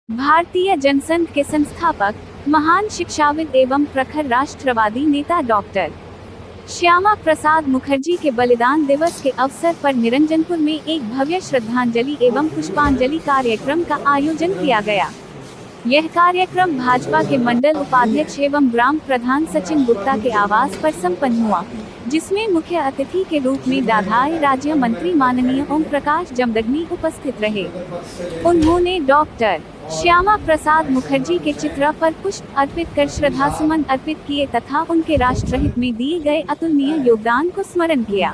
भारतीय जनसंघ के संस्थापक, महान शिक्षाविद एवं प्रखर राष्ट्रवादी नेता डॉक्टर श्यामा प्रसाद मुखर्जी के बलिदान दिवस के अवसर पर निरंजनपुर में एक भव्य श्रद्धांजलि एवं पुष्पांजलि कार्यक्रम का आयोजन किया गया। यह कार्यक्रम भाजपा के मंडल उपाध्यक्ष एवं ग्राम प्रधान सचिन गुप्ता के आवास पर संपन्न हुआ, जिसमें मुख्य अतिथि के रूप में दाधाई राज्य मंत्री माननीय ओम प्रकाश जमदग्नि उपस्थित रहे। उन्होंने डॉक्टर श्यामा प्रसाद मुखर्जी के चित्र पर पुष्प अर्पित कर श्रद्धासुमन अर्पित किए तथा उनके राष्ट्रहित में दिए गए अतुलनीय योगदान को स्मरण किया।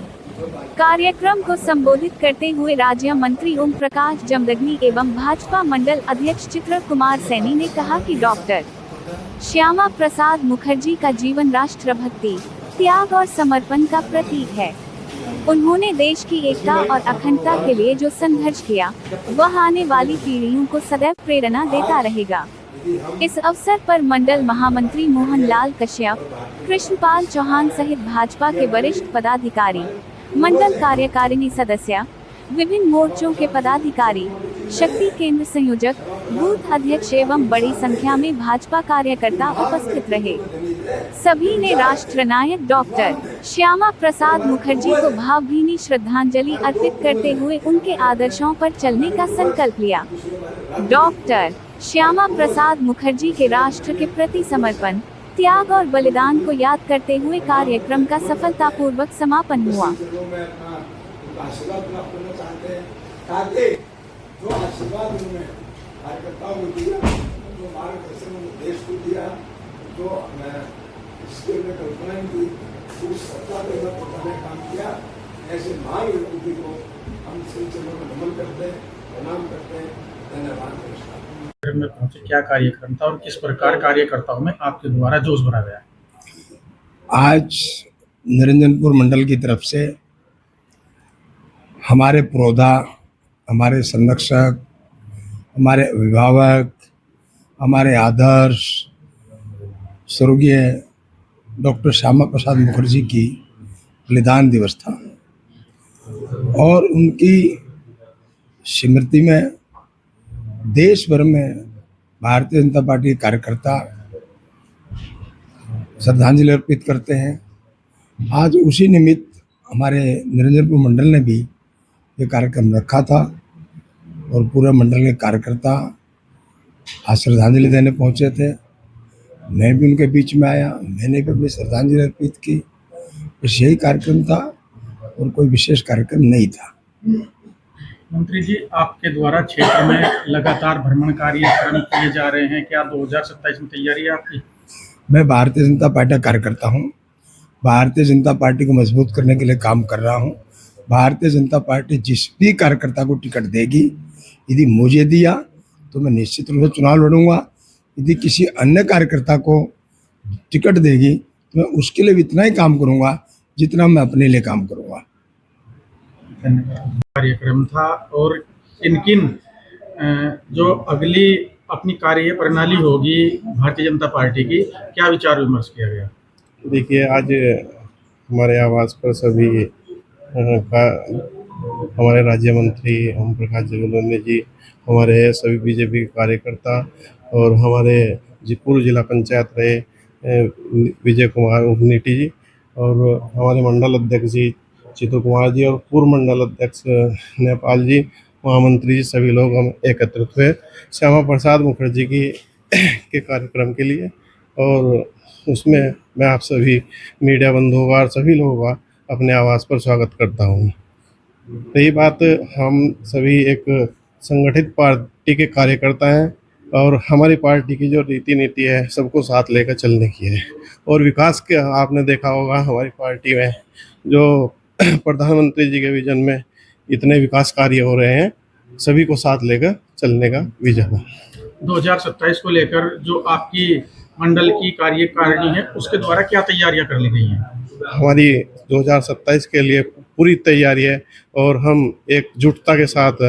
कार्यक्रम को संबोधित करते हुए राज्य मंत्री ओम प्रकाश जमदग्नि एवं भाजपा मंडल अध्यक्ष चित्र कुमार सैनी ने कहा कि डॉक्टर श्यामा प्रसाद मुखर्जी का जीवन राष्ट्रभक्ति, त्याग और समर्पण का प्रतीक है। उन्होंने देश की एकता और अखंडता के लिए जो संघर्ष किया, वह आने वाली पीढ़ियों को सदैव प्रेरणा देता रहेगा। इस अवसर पर मंडल महामंत्री मोहनलाल कश्यप, कृष्णपाल चौहान सहित भाजपा के वरिष्ठ पदाधिकारी, मंडल कार्यकारिणी सदस्य, विभिन्न मोर्चों के पदाधिकारी, शक्ति केंद्र संयोजक, बूथ अध्यक्ष एवं बड़ी संख्या में भाजपा कार्यकर्ता उपस्थित रहे। सभी ने राष्ट्र नायक डॉक्टर श्यामा प्रसाद मुखर्जी को भावभीनी श्रद्धांजलि अर्पित करते हुए उनके आदर्शों पर चलने का संकल्प लिया। डॉक्टर श्यामा प्रसाद मुखर्जी के राष्ट्र के प्रति समर्पण, त्याग और बलिदान को याद करते हुए कार्यक्रम का सफलतापूर्वक समापन हुआ। आशीर्वाद प्राप्त करना चाहते हैं ताकि जो आशीर्वाद उन्होंने कार्यकर्ताओं को दिया, जो मार्गदर्शन उन्होंने देश को दिया, जो इसके लिए कल्पनाएं दी, उस सत्ता पे उन्होंने काम किया। ऐसे महान व्यक्ति को हम सिलसिलों में नमन करते हैं, प्रणाम करते हैं। धन्यवाद। में पहुंचे, क्या कार्यक्रम था और किस प्रकार कार्यकर्ताओं में आपके द्वारा जोश भरा गया? आज निरंजनपुर मंडल की तरफ से हमारे प्रौधा, हमारे संरक्षक, हमारे अभिभावक, हमारे आदर्श स्वर्गीय डॉक्टर श्यामा प्रसाद मुखर्जी की बलिदान दिवस था और उनकी स्मृति में देश भर में भारतीय जनता पार्टी के कार्यकर्ता श्रद्धांजलि अर्पित करते हैं। आज उसी निमित्त हमारे निरंजनपुर मंडल ने भी ये कार्यक्रम रखा था और पूरे मंडल के कार्यकर्ता आज श्रद्धांजलि देने पहुंचे थे। मैं भी उनके बीच में आया, मैंने भी अपनी श्रद्धांजलि अर्पित की। बस यही कार्यक्रम था और कोई विशेष कार्यक्रम नहीं था। मंत्री जी, आपके द्वारा क्षेत्र में लगातार भ्रमण कार्यक्रम किए जा रहे हैं, क्या 2027 में तैयारी है आपकी? मैं भारतीय जनता पार्टी का कार्यकर्ता हूँ। भारतीय जनता पार्टी को मजबूत करने के लिए काम कर रहा हूँ। भारतीय जनता पार्टी जिस भी कार्यकर्ता को टिकट देगी, यदि मुझे दिया तो मैं निश्चित रूप से चुनाव लड़ूंगा। यदि किसी अन्य कार्यकर्ता को टिकट देगी तो मैं उसके लिए इतना ही काम करूंगा जितना मैं अपने लिए काम करूंगा। कार्यक्रम था और किन जो अगली अपनी कार्य प्रणाली होगी भारतीय जनता पार्टी की, क्या विचार विमर्श किया गया? देखिए, आज हमारे आवास पर सभी हमारे राज्य मंत्री ओम प्रकाश जमदग्नि जी, हमारे सभी बीजेपी कार्यकर्ता और हमारे पूर्व जिला पंचायत रहे विजय कुमार उर्नीटी जी और हमारे मंडल अध्यक्ष जी चित्तू कुमार जी और पूर्व मंडल अध्यक्ष नेपाल जी, महामंत्री जी, सभी लोग हम एकत्रित हुए श्यामा प्रसाद मुखर्जी की के कार्यक्रम के लिए। और उसमें मैं आप सभी मीडिया बंधुओं का और सभी लोगों का अपने आवास पर स्वागत करता हूँ। रही बात, हम सभी एक संगठित पार्टी के कार्यकर्ता हैं और हमारी पार्टी की जो रीति नीति है सबको साथ लेकर चलने की है। और विकास के आपने देखा होगा हमारी पार्टी में जो प्रधानमंत्री जी के विजन में इतने विकास कार्य हो रहे हैं, सभी को साथ लेकर चलने का विजन है। 2027 को लेकर जो आपकी मंडल की कार्यकारिणी है, उसके द्वारा क्या तैयारियां कर ली गई हैं? हमारी 2027 के लिए पूरी तैयारी है और हम एकजुटता के साथ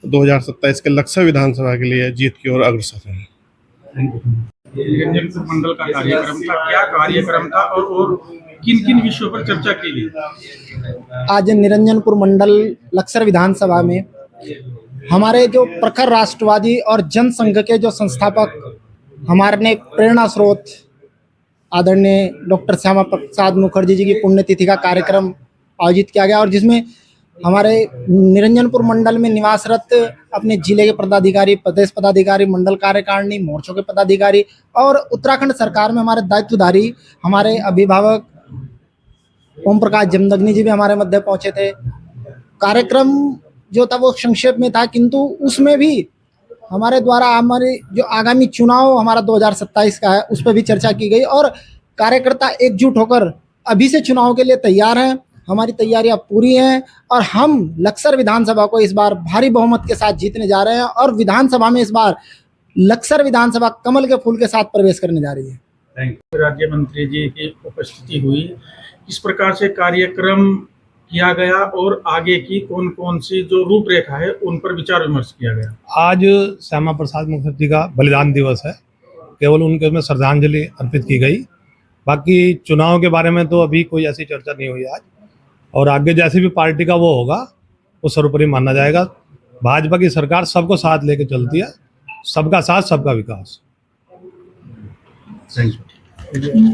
2027 के लक्ष्य विधानसभा के लिए जीत की ओर अग्रसर हैं। निरंजनपुर मंडल का कार्यक्रम था, क्या कार्यक्रम था और किन विषयों पर चर्चा की गई? आज निरंजनपुर मंडल लक्सर विधानसभा में हमारे जो प्रखर राष्ट्रवादी और जनसंघ के जो संस्थापक हमारे प्रेरणा स्रोत आदरणीय डॉक्टर श्यामा प्रसाद मुखर्जी जी की पुण्यतिथि का कार्यक्रम आयोजित किया गया और जिसमें हमारे निरंजनपुर मंडल में निवासरत अपने जिले के पदाधिकारी, प्रदेश पदाधिकारी, मंडल कार्यकारिणी, मोर्चों के पदाधिकारी और उत्तराखंड सरकार में हमारे दायित्वधारी हमारे अभिभावक ओम प्रकाश जमदग्नि जी भी हमारे मध्य पहुंचे थे। कार्यक्रम जो था वो संक्षेप में था, किंतु उसमें भी हमारे द्वारा हमारे जो आगामी चुनाव हमारा 2027 का है उस पर भी चर्चा की गई और कार्यकर्ता एकजुट होकर अभी से चुनाव के लिए तैयार हैं। हमारी तैयारियां पूरी हैं और हम लक्सर विधानसभा को इस बार भारी बहुमत के साथ जीतने जा रहे हैं और विधानसभा में इस बार लक्सर विधानसभा कमल के फूल के साथ प्रवेश करने जा रही है। राज्य मंत्री जी की उपस्थिति हुई, किस प्रकार से कार्यक्रम किया गया और आगे की कौन कौन सी जो रूपरेखा है उन पर विचार विमर्श किया गया। आज श्यामा प्रसाद मुखर्जी का बलिदान दिवस है, केवल उनके में श्रद्धांजलि अर्पित की गई। बाकी चुनाव के बारे में तो अभी कोई ऐसी चर्चा नहीं हुई आज, और आगे जैसे भी पार्टी का वो होगा वो सर्वोपरि माना जाएगा। भाजपा की सरकार सबको साथ लेके चलती है, सबका साथ सबका विकास। Thank you.